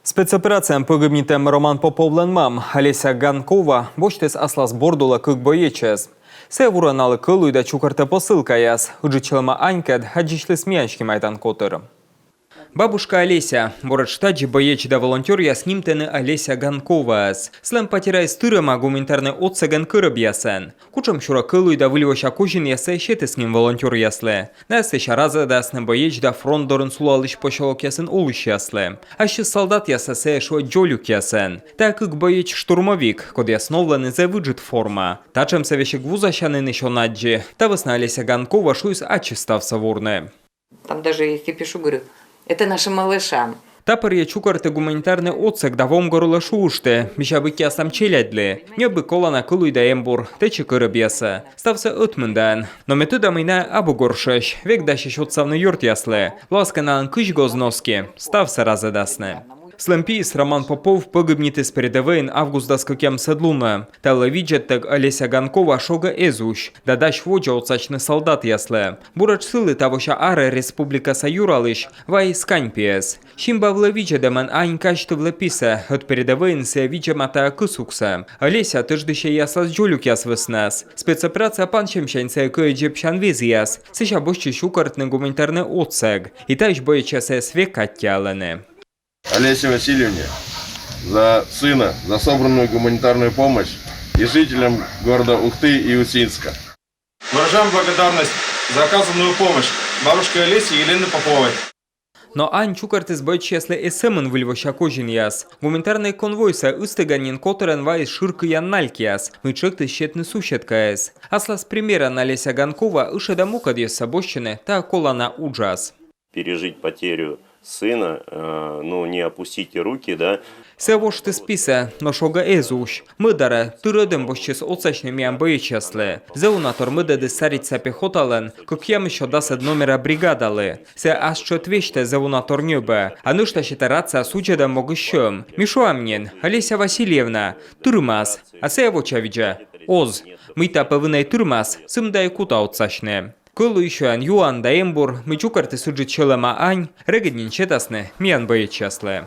Спецоперациям погибнітем Роман Поповленмам, Олеся Ганкова, боштес аслас бордула кык боечез. Се вураналы кылуйда чукарте посылка яс, уджичылма анькед, хаджишлы смеяншки майтан котыр. Бабушка Олеся, ворочтаджи боечда волонтер яснимтены Олеся Ганкова. Слем потеряй стырыма гуманитарный отсеген кырып ясен. Кучам шура кылуйда выльвоща кожин ясе шетесним волонтер ясле. Nässe шараза дасны боечда фронт дорын сулалыш пошалок ясен олыш ясле. Аще солдат ясасе шо джолюк ясен. Так как боеч штурмовик, код ясновлены за выджит форма. Тачем севещик вузащанын еще наджи. Та весна Олеся Ганкова шуйс ачистав савурне. Там даже если пишу, говорю, это нашим малышам. Тапер є чукарти гуманітарний отсек давом горло шуште, міша я сам челядлі. Ньоби колана килуйда ембур, течі кириб'яса. Стався отменден. Но метода мене або горшеш, век дашіш отсавний юрт ясле. Ласка на анкиш гозноски, стався разедасне. Слемпіс Роман Попов погибніти з передовин августа з кокем седлуна. Телевіджет так Олеся Ганкова шога езуш, дадаш воджа отсачний солдат ясле. Бурач сили тавоша аре Республіка Саюралиш, вай сканьпіес. Шимба влевіджа демен ань кашти влепісе, от передовин се віджа мата кисуксе. Олеся тиждище ясла з джолюк яс веснес. Спецоперація панчемщенце якої джепшан візіяс, сиша бощі шукартний гуманітарний отсек. І тач бояче се свекаттялене. Олесе Васильевне за сына, за собранную гуманитарную помощь и жителям города Ухты и Усинска. Выражаем благодарность за оказанную помощь бабушке Олесе и Елене Поповой. Но ань чукарти збойчесле і семен вильвоща кожін яс. Гуманітарний конвойса устиганін котерен вайс ширки яннальк яс. Мичекти щет несущетка яс. Аслас примера на Олеся Ганкова ише дамукад яс собощене та колана уджас. Пережить потерю сына, ну не опустите руки, да. Се вошти списе, но шога езуш. Мидаре, тиродем бощес оцачним ян боєчесле. Зеунатор мидеди саріться піхотален, кок'ями що дасед номера бригадали. Се аж четвіжте зеунатор нюбе, а ништа ще раця суджедем могищом. Мішуамнін, Олеся Васильєвна, турмас, а се вочевідже. Оз, мийта певиней турмас, сим дає кута оцачне. Коли ще ан юан да ембур, ми чукарти суджит челема ань, регеднін четасне, міян боєчесле.